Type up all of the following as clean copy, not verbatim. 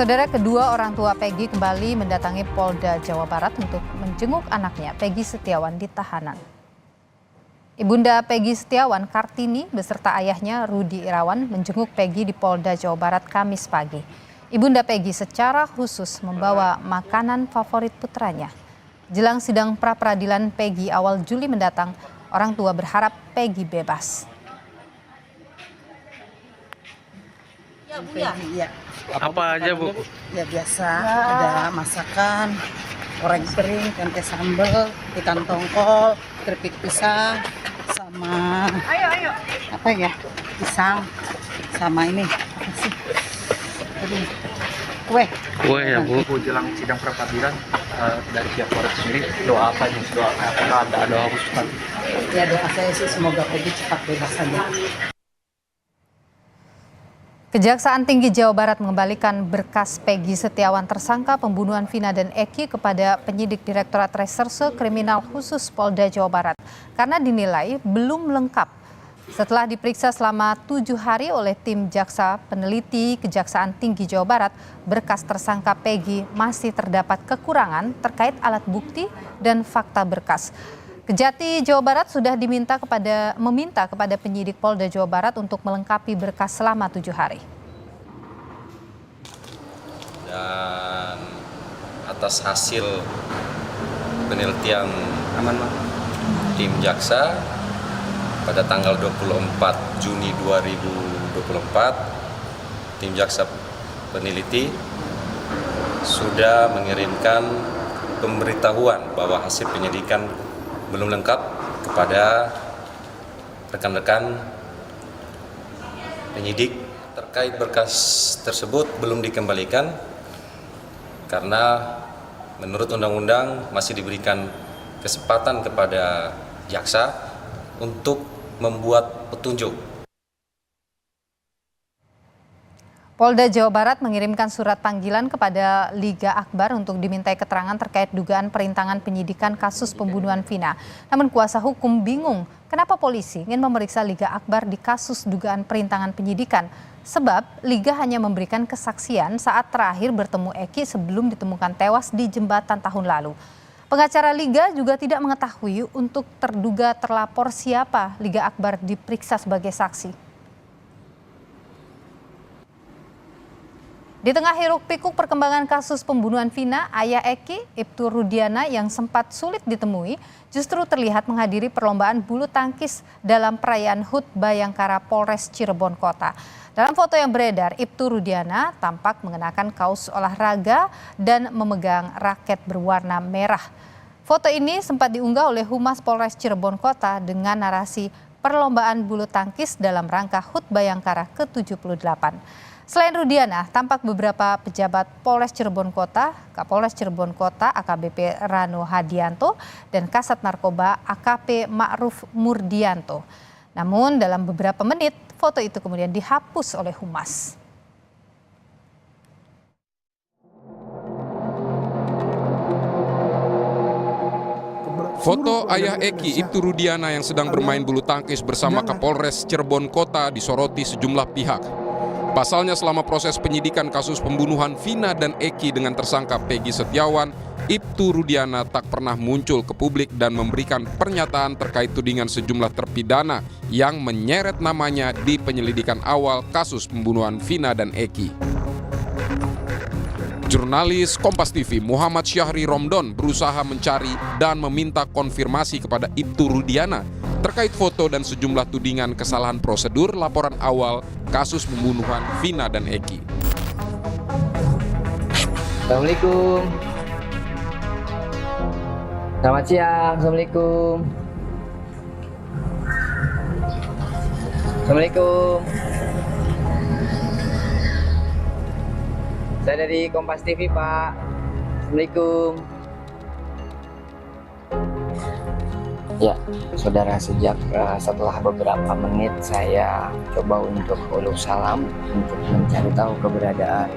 Saudara, kedua orang tua Peggy kembali mendatangi Polda Jawa Barat untuk menjenguk anaknya Peggy Setiawan di tahanan. Ibunda Peggy Setiawan, Kartini, beserta ayahnya Rudi Irawan menjenguk Peggy di Polda Jawa Barat Kamis pagi. Ibunda Peggy secara khusus membawa makanan favorit putranya. Jelang sidang pra-peradilan Peggy awal Juli mendatang, orang tua berharap Peggy bebas. Ya. Apa aja, Bu? Ya biasa, ada masakan, goreng kering, tempe sambal, ikan tongkol, keripik pisang, sama apa ya, pisang, sama ini apa sih? Aduh, kue Ya, Bu. Jelang sidang pra-peradilan dari pihak keluarga sendiri, doa apa nih? Doa apakah ada doa khusus nanti? ya doa saya sih semoga Peggy cepat bebas saja. Kejaksaan Tinggi Jawa Barat mengembalikan berkas Peggy Setiawan tersangka pembunuhan Vina dan Eki kepada penyidik Direktorat Reserse Kriminal Khusus Polda Jawa Barat karena dinilai belum lengkap. Setelah diperiksa selama 7 hari oleh tim jaksa peneliti Kejaksaan Tinggi Jawa Barat, berkas tersangka Peggy masih terdapat kekurangan terkait alat bukti dan fakta berkas. Kejati Jawa Barat sudah meminta kepada penyidik Polda Jawa Barat untuk melengkapi berkas selama 7 hari. Dan atas hasil penelitian tim jaksa pada tanggal 24 Juni 2024, tim jaksa peneliti sudah mengirimkan pemberitahuan bahwa hasil penyidikan belum lengkap kepada rekan-rekan penyidik. Terkait berkas tersebut belum dikembalikan karena menurut undang-undang masih diberikan kesempatan kepada jaksa untuk membuat petunjuk. Polda Jawa Barat mengirimkan surat panggilan kepada Liga Akbar untuk dimintai keterangan terkait dugaan perintangan penyidikan kasus pembunuhan Vina. Namun kuasa hukum bingung kenapa polisi ingin memeriksa Liga Akbar di kasus dugaan perintangan penyidikan. Sebab Liga hanya memberikan kesaksian saat terakhir bertemu Eki sebelum ditemukan tewas di jembatan tahun lalu. Pengacara Liga juga tidak mengetahui untuk terduga terlapor siapa Liga Akbar diperiksa sebagai saksi. Di tengah hiruk-pikuk perkembangan kasus pembunuhan Vina, ayah Eki, Ibtu Rudiana yang sempat sulit ditemui, justru terlihat menghadiri perlombaan bulu tangkis dalam perayaan HUT Bayangkara Polres Cirebon Kota. Dalam foto yang beredar, Ibtu Rudiana tampak mengenakan kaos olahraga dan memegang raket berwarna merah. Foto ini sempat diunggah oleh Humas Polres Cirebon Kota dengan narasi perlombaan bulu tangkis dalam rangka HUT Bayangkara ke-78. Selain Rudiana, tampak beberapa pejabat Polres Cirebon Kota, Kapolres Cirebon Kota AKBP Rano Hadianto, dan Kasat Narkoba AKP Ma'ruf Murdianto. Namun dalam beberapa menit, foto itu kemudian dihapus oleh Humas. Foto ayah Eki, Ibtu Rudiana yang sedang bermain bulu tangkis bersama Kapolres Cirebon Kota disoroti sejumlah pihak. Pasalnya selama proses penyidikan kasus pembunuhan Vina dan Eki dengan tersangka Peggy Setiawan, Ibtu Rudiana tak pernah muncul ke publik dan memberikan pernyataan terkait tudingan sejumlah terpidana yang menyeret namanya di penyelidikan awal kasus pembunuhan Vina dan Eki. Jurnalis Kompas TV Muhammad Syahri Romdon berusaha mencari dan meminta konfirmasi kepada Ibtu Rudiana terkait foto dan sejumlah tudingan kesalahan prosedur laporan awal kasus pembunuhan Vina dan Eki. Assalamualaikum. Selamat siang. Assalamualaikum. Assalamualaikum. Saya dari Kompas TV, Pak. Assalamualaikum. Ya, saudara, setelah beberapa menit saya coba untuk uluk salam untuk mencari tahu keberadaan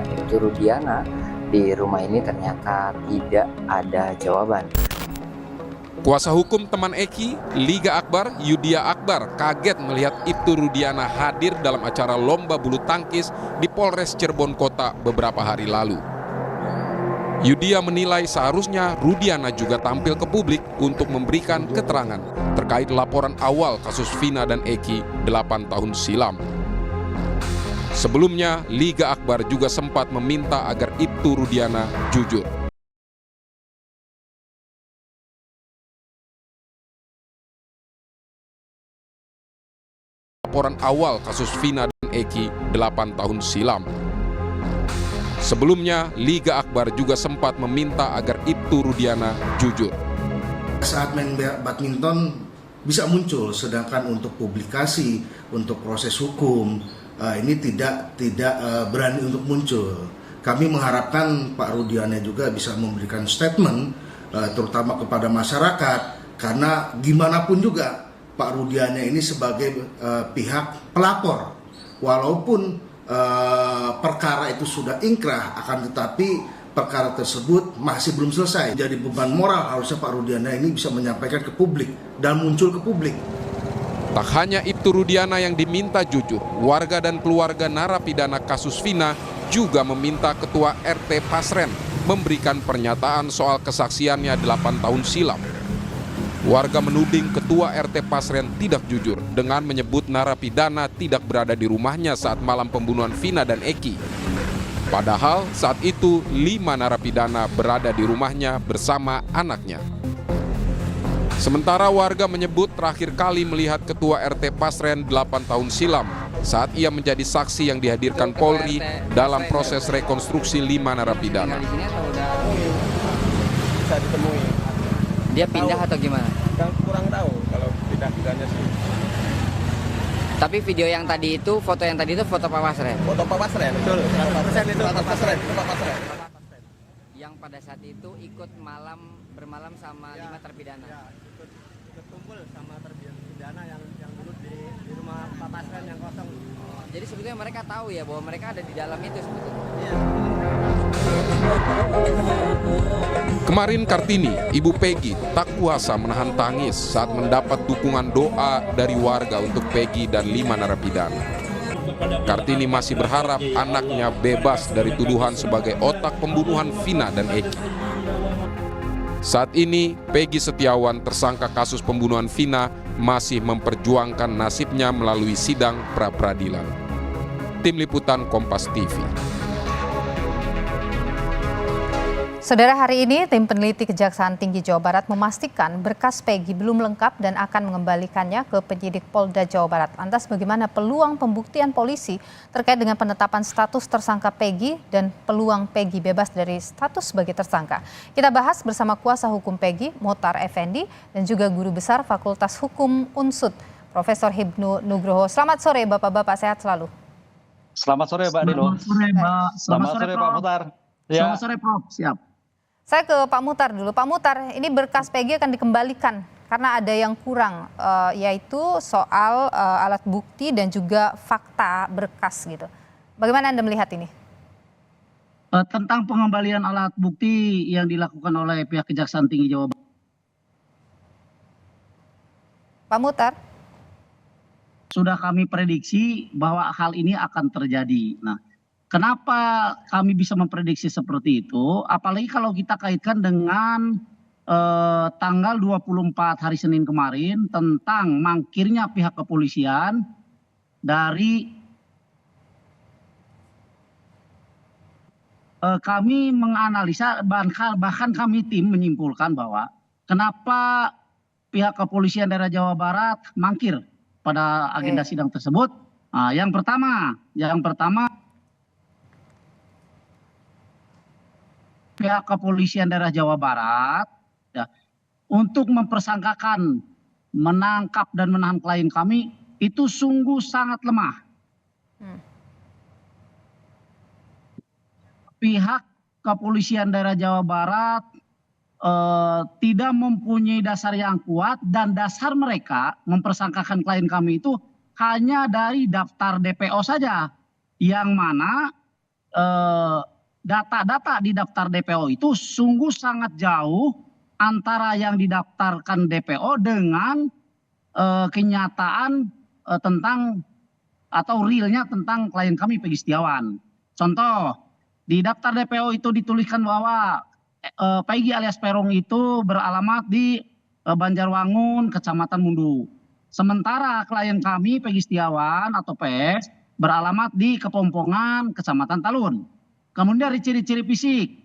Ibtu Rudiana di rumah ini, ternyata tidak ada jawaban. Kuasa hukum teman Eki, Liga Akbar, Yudia Akbar, kaget melihat Ibtu Rudiana hadir dalam acara lomba bulu tangkis di Polres Cirebon Kota beberapa hari lalu. Yudia menilai seharusnya Rudiana juga tampil ke publik untuk memberikan keterangan terkait laporan awal kasus Vina dan Eki 8 tahun silam. Sebelumnya, Liga Akbar juga sempat meminta agar Ibtu Rudiana jujur. Laporan awal kasus Vina dan Eki 8 tahun silam. Sebelumnya, Liga Akbar juga sempat meminta agar Ibtu Rudiana jujur. Saat main badminton bisa muncul, sedangkan untuk publikasi, untuk proses hukum, ini tidak berani untuk muncul. Kami mengharapkan Pak Rudiana juga bisa memberikan statement, terutama kepada masyarakat, karena gimana pun juga Pak Rudiana ini sebagai pihak pelapor, walaupun perkara itu sudah ingkrah, akan tetapi perkara tersebut masih belum selesai. Jadi beban moral harusnya Pak Rudiana ini bisa menyampaikan ke publik dan muncul ke publik. Tak hanya Ibtu Rudiana yang diminta jujur, warga dan keluarga narapidana kasus Vina juga meminta Ketua RT Pasren memberikan pernyataan soal kesaksiannya 8 tahun silam. Warga menuding Ketua RT Pasren tidak jujur dengan menyebut narapidana tidak berada di rumahnya saat malam pembunuhan Vina dan Eki. Padahal saat itu 5 narapidana berada di rumahnya bersama anaknya. Sementara warga menyebut terakhir kali melihat Ketua RT Pasren 8 tahun silam saat ia menjadi saksi yang dihadirkan Polri dalam proses rekonstruksi 5 narapidana. Bisa ditemui. Dia pindah atau gimana? Kurang tahu kalau pindah-pindahnya sih. Tapi video yang tadi itu, foto yang tadi itu foto Pak Pasren. Foto Pak Pasren, betul. 100% itu Pak Pasren, itu Pak Pasren. Yang pada saat itu ikut bermalam sama 5 terpidana. Ya, ikut kumpul sama terpidana yang dulu di rumah Pak Pasren yang kosong. Jadi sebetulnya mereka tahu ya bahwa mereka ada di dalam itu sebetulnya. Iya. Kemarin Kartini, ibu Peggy, tak kuasa menahan tangis saat mendapat dukungan doa dari warga untuk Peggy dan 5 narapidana. Kartini masih berharap anaknya bebas dari tuduhan sebagai otak pembunuhan Vina dan Eki. Saat ini, Peggy Setiawan, tersangka kasus pembunuhan Vina, masih memperjuangkan nasibnya melalui sidang pra-peradilan. Tim Liputan Kompas TV. Saudara, hari ini tim peneliti Kejaksaan Tinggi Jawa Barat memastikan berkas Peggy belum lengkap dan akan mengembalikannya ke penyidik Polda Jawa Barat. Lantas bagaimana peluang pembuktian polisi terkait dengan penetapan status tersangka Peggy dan peluang Peggy bebas dari status sebagai tersangka? Kita bahas bersama kuasa hukum Peggy, Motar Effendi, dan juga Guru Besar Fakultas Hukum UNSUD, Profesor Hibnu Nugroho. Selamat sore Bapak-Bapak, sehat selalu. Selamat sore Mbak Nino. Selamat sore Mbak. Selamat sore Pak Mutar. Ya. Selamat sore Prof. Siap. Saya ke Pak Mutar dulu. Pak Mutar, ini berkas Peggy akan dikembalikan karena ada yang kurang, yaitu soal alat bukti dan juga fakta berkas gitu. Bagaimana Anda melihat ini? Tentang pengembalian alat bukti yang dilakukan oleh pihak Kejaksaan Tinggi Jawa Barat. Pak Mutar? Sudah kami prediksi bahwa hal ini akan terjadi. Nah, kenapa kami bisa memprediksi seperti itu? Apalagi kalau kita kaitkan dengan tanggal 24 hari Senin kemarin tentang mangkirnya pihak kepolisian dari kami menganalisa, bahkan kami tim menyimpulkan bahwa kenapa pihak kepolisian daerah Jawa Barat mangkir pada agenda sidang tersebut. Nah, yang pertama pihak kepolisian daerah Jawa Barat ya, untuk mempersangkakan, menangkap dan menahan klien kami itu sungguh sangat lemah. Pihak kepolisian daerah Jawa Barat tidak mempunyai dasar yang kuat, dan dasar mereka mempersangkakan klien kami itu hanya dari daftar DPO saja, yang mana data-data di daftar DPO itu sungguh sangat jauh antara yang didaftarkan DPO dengan kenyataan tentang atau realnya tentang klien kami Peggy Setiawan. Contoh, di daftar DPO itu dituliskan bahwa Peggy alias Peron itu beralamat di Banjarwangun, Kecamatan Mundu. Sementara klien kami Peggy Setiawan atau PS beralamat di Kepompongan, Kecamatan Talun. Kemudian dari ciri-ciri fisik,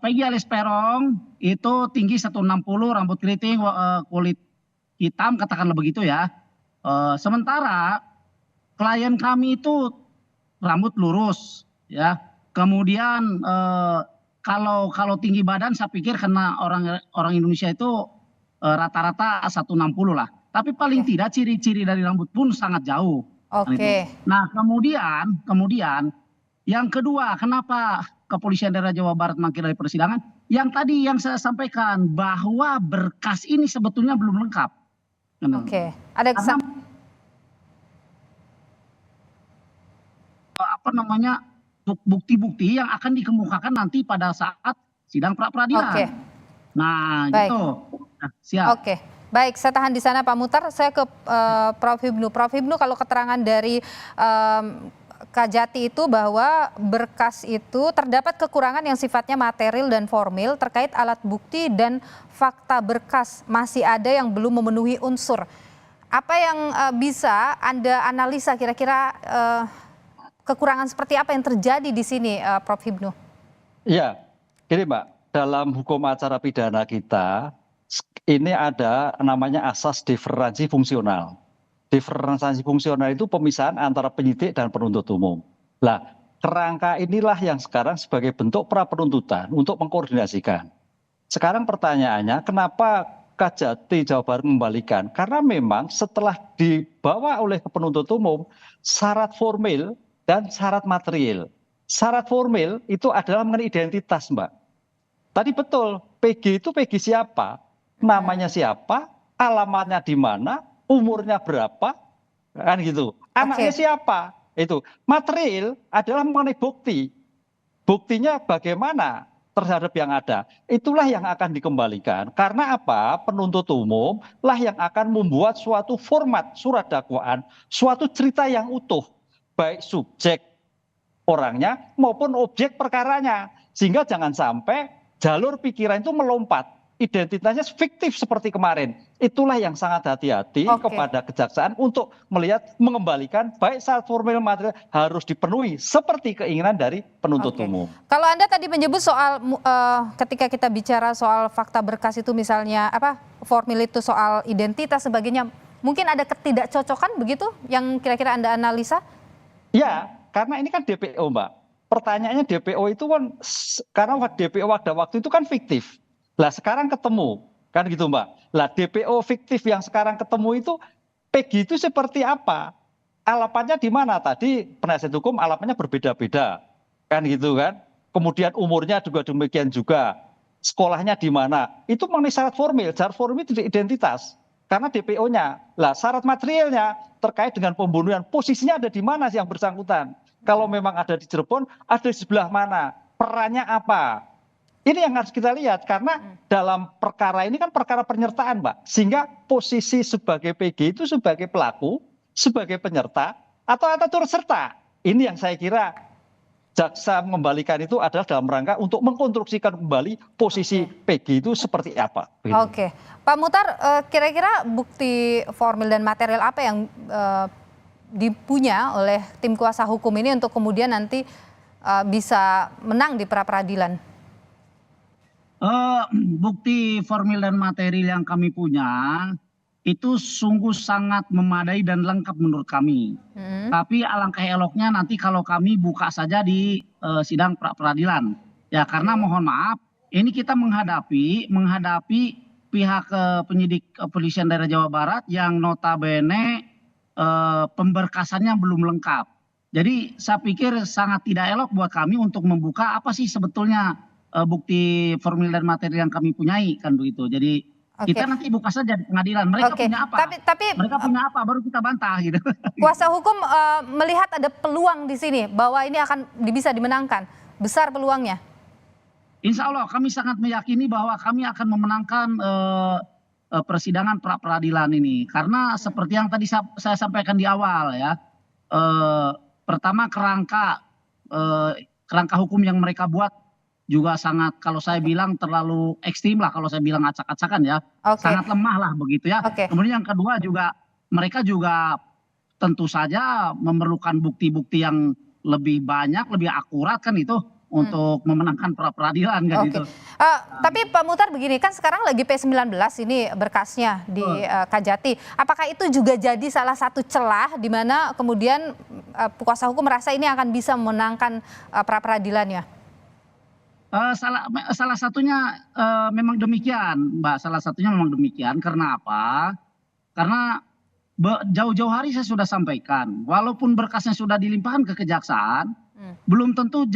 Peggy alias Peron itu tinggi 160, rambut keriting, kulit hitam, katakanlah begitu ya. Sementara klien kami itu rambut lurus, ya. Kemudian kalau tinggi badan saya pikir karena orang Indonesia itu rata-rata 160 lah. Tapi paling tidak ciri-ciri dari rambut pun sangat jauh. Oke. Nah kemudian yang kedua, kenapa Kepolisian Daerah Jawa Barat mangkir dari persidangan? Yang tadi yang saya sampaikan bahwa berkas ini sebetulnya belum lengkap. Oke. Ada bukti-bukti yang akan dikemukakan nanti pada saat sidang pra peradilan. Oke. Nah, Baik. gitu. Nah, siap. Oke. Baik, saya tahan di sana Pak Muhtar. Saya ke Prof. Hipnu. Prof. Hipnu, kalau keterangan dari Kajati itu bahwa berkas itu terdapat kekurangan yang sifatnya material dan formil terkait alat bukti dan fakta berkas masih ada yang belum memenuhi unsur. Apa yang bisa Anda analisa kira-kira kekurangan seperti apa yang terjadi di sini, Prof. Hipnu? Iya, gini Mbak, dalam hukum acara pidana kita ini ada namanya asas diferensiasi fungsional. Diferensiasi fungsional itu pemisahan antara penyidik dan penuntut umum. Nah, kerangka inilah yang sekarang sebagai bentuk pra penuntutan untuk mengkoordinasikan. Sekarang pertanyaannya, kenapa Kajati Jawa Barat membalikan? Karena memang setelah dibawa oleh penuntut umum, syarat formil dan syarat material. Syarat formil itu adalah mengenai identitas, Mbak. Tadi betul, PG itu PG siapa? Namanya siapa? Alamatnya di mana? Umurnya berapa? Kan gitu. Anaknya siapa? Itu. Material adalah mengenai bukti. Buktinya bagaimana terhadap yang ada. Itulah yang akan dikembalikan. Karena apa? Penuntut umum lah yang akan membuat suatu format surat dakwaan, suatu cerita yang utuh. Baik subjek orangnya maupun objek perkaranya. Sehingga jangan sampai jalur pikiran itu melompat. Identitasnya fiktif seperti kemarin. Itulah yang sangat hati-hati kepada kejaksaan untuk melihat mengembalikan baik syarat formil material harus dipenuhi seperti keinginan dari penuntut umum. Kalau Anda tadi menyebut soal ketika kita bicara soal fakta berkas itu misalnya formil itu soal identitas sebagainya, mungkin ada ketidakcocokan begitu yang kira-kira Anda analisa? Ya, karena ini kan DPO, Mbak. Pertanyaannya DPO itu kan karena DPO pada waktu itu kan fiktif. Lah sekarang ketemu, kan gitu Mbak. Lah DPO fiktif yang sekarang ketemu itu PG itu seperti apa? Alamatnya di mana? Tadi penasihat hukum alamatnya berbeda-beda, kan gitu kan. Kemudian umurnya juga demikian juga. Sekolahnya di mana? Itu mengenai syarat formil. Syarat formil itu identitas. Karena DPO-nya. Lah syarat materialnya terkait dengan pembunuhan. Posisinya ada di mana sih yang bersangkutan? Kalau memang ada di Cirebon, ada di sebelah mana? Perannya apa? Ini yang harus kita lihat karena dalam perkara ini kan perkara penyertaan, Mbak. Sehingga posisi sebagai PG itu sebagai pelaku, sebagai penyerta atau turut serta. Ini yang saya kira jaksa mengembalikan itu adalah dalam rangka untuk mengkonstruksikan kembali posisi PG itu seperti apa. Oke, Pak Muhtar, kira-kira bukti formil dan material apa yang dipunya oleh tim kuasa hukum ini untuk kemudian nanti bisa menang di pra peradilan? Bukti formil dan material yang kami punya itu sungguh sangat memadai dan lengkap menurut kami. Tapi alangkah eloknya nanti kalau kami buka saja di sidang pra peradilan. Ya karena mohon maaf, ini kita menghadapi pihak penyidik Kepolisian Daerah Jawa Barat yang notabene pemberkasannya belum lengkap. Jadi saya pikir sangat tidak elok buat kami untuk membuka apa sih sebetulnya bukti formil dan material yang kami punyai kan begitu. Jadi kita nanti buka saja di pengadilan. Mereka punya apa? Mereka punya apa? Baru kita bantah gitu. Kuasa hukum melihat ada peluang di sini bahwa ini akan bisa dimenangkan. Besar peluangnya. Insya Allah kami sangat meyakini bahwa kami akan memenangkan persidangan pra peradilan ini, karena seperti yang tadi saya sampaikan di awal ya, pertama kerangka hukum yang mereka buat juga sangat, kalau saya bilang terlalu ekstrim lah, kalau saya bilang acak-acakan ya, sangat lemah lah begitu ya. Kemudian yang kedua juga mereka juga tentu saja memerlukan bukti-bukti yang lebih banyak, lebih akurat kan itu untuk memenangkan pra peradilan kan gitu. Tapi Pak Muhtar begini, kan sekarang lagi P19 ini berkasnya di Kajati. Apakah itu juga jadi salah satu celah di mana kemudian kuasa hukum merasa ini akan bisa memenangkan pra peradilannya? Salah satunya memang demikian, Mbak. Salah satunya memang demikian. Karena apa? Karena jauh-jauh hari saya sudah sampaikan, walaupun berkasnya sudah dilimpahkan ke kejaksaan, belum tentu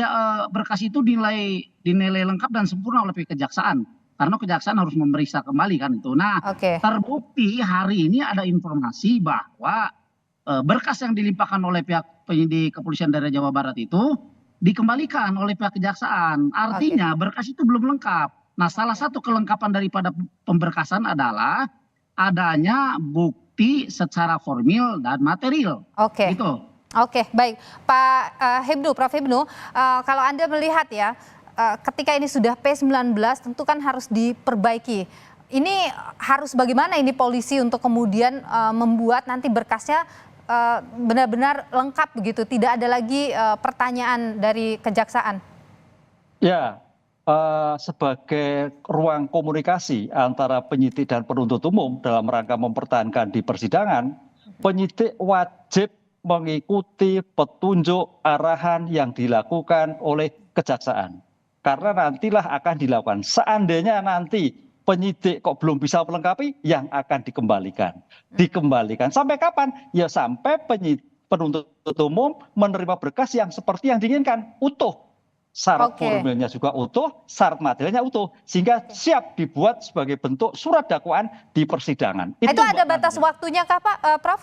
berkas itu dinilai lengkap dan sempurna oleh kejaksaan. Karena kejaksaan harus memeriksa kembali kan itu. Nah, terbukti hari ini ada informasi bahwa berkas yang dilimpahkan oleh pihak penyidik kepolisian daerah Jawa Barat itu dikembalikan oleh pihak kejaksaan. Artinya berkas itu belum lengkap. Nah, salah satu kelengkapan daripada pemberkasan adalah adanya bukti secara formil dan material. Gitu. Oke, baik. Pak Hibnu, Prof. Hibnu, kalau Anda melihat ya, ketika ini sudah P19 tentu kan harus diperbaiki. Ini harus bagaimana ini polisi untuk kemudian membuat nanti berkasnya benar-benar lengkap begitu, tidak ada lagi pertanyaan dari kejaksaan? Ya, sebagai ruang komunikasi antara penyidik dan penuntut umum dalam rangka mempertahankan di persidangan, penyidik wajib mengikuti petunjuk arahan yang dilakukan oleh kejaksaan. Karena nantilah akan dilakukan. Seandainya nanti penyidik kok belum bisa melengkapi, yang akan dikembalikan. Dikembalikan sampai kapan? Ya sampai penuntut umum menerima berkas yang seperti yang diinginkan, utuh. Syarat formilnya juga utuh, syarat materialnya utuh. Sehingga siap dibuat sebagai bentuk surat dakwaan di persidangan. Itu ada batas waktunya kah Pak, Prof?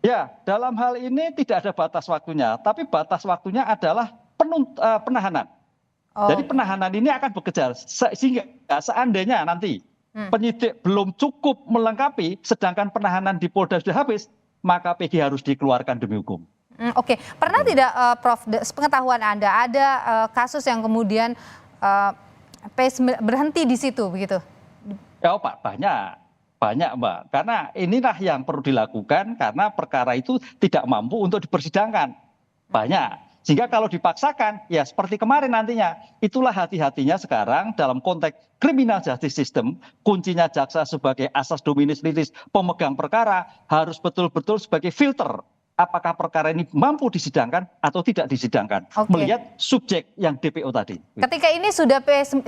Ya, dalam hal ini tidak ada batas waktunya. Tapi batas waktunya adalah penahanan. Jadi penahanan ini akan bekerja sehingga seandainya nanti penyidik belum cukup melengkapi, sedangkan penahanan di Polda sudah habis, maka PG harus dikeluarkan demi hukum. Pernah tidak Prof, sepengetahuan Anda ada kasus yang kemudian berhenti di situ begitu? Ya Pak, banyak Mbak. Karena inilah yang perlu dilakukan karena perkara itu tidak mampu untuk dipersidangkan. Banyak. Sehingga kalau dipaksakan, ya seperti kemarin nantinya. Itulah hati-hatinya sekarang dalam konteks criminal justice system, kuncinya jaksa sebagai asas dominis litis pemegang perkara harus betul-betul sebagai filter. Apakah perkara ini mampu disidangkan atau tidak disidangkan. Melihat subjek yang DPO tadi. Ketika ini sudah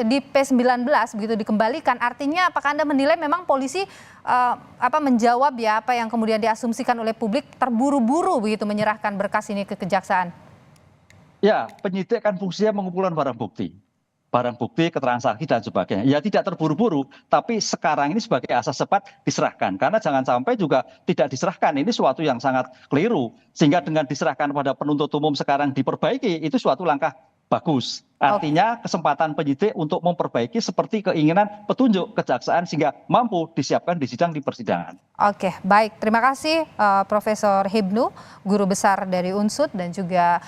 di P19 begitu dikembalikan, artinya apakah Anda menilai memang polisi menjawab ya apa yang kemudian diasumsikan oleh publik, terburu-buru begitu menyerahkan berkas ini ke kejaksaan? Ya, penyidik kan fungsinya mengumpulkan barang bukti, keterangan saksi dan sebagainya. Ya tidak terburu-buru, tapi sekarang ini sebagai asas cepat diserahkan. Karena jangan sampai juga tidak diserahkan, ini suatu yang sangat keliru. Sehingga dengan diserahkan pada penuntut umum sekarang diperbaiki, itu suatu langkah bagus. Artinya kesempatan penyidik untuk memperbaiki seperti keinginan petunjuk kejaksaan sehingga mampu disiapkan di sidang di persidangan. Oke, baik. Terima kasih Profesor Hibnu, Guru Besar dari Unsud, dan juga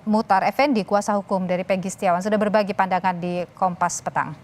Muhtar Effendi, Kuasa Hukum dari Peggy Setiawan, sudah berbagi pandangan di Kompas Petang.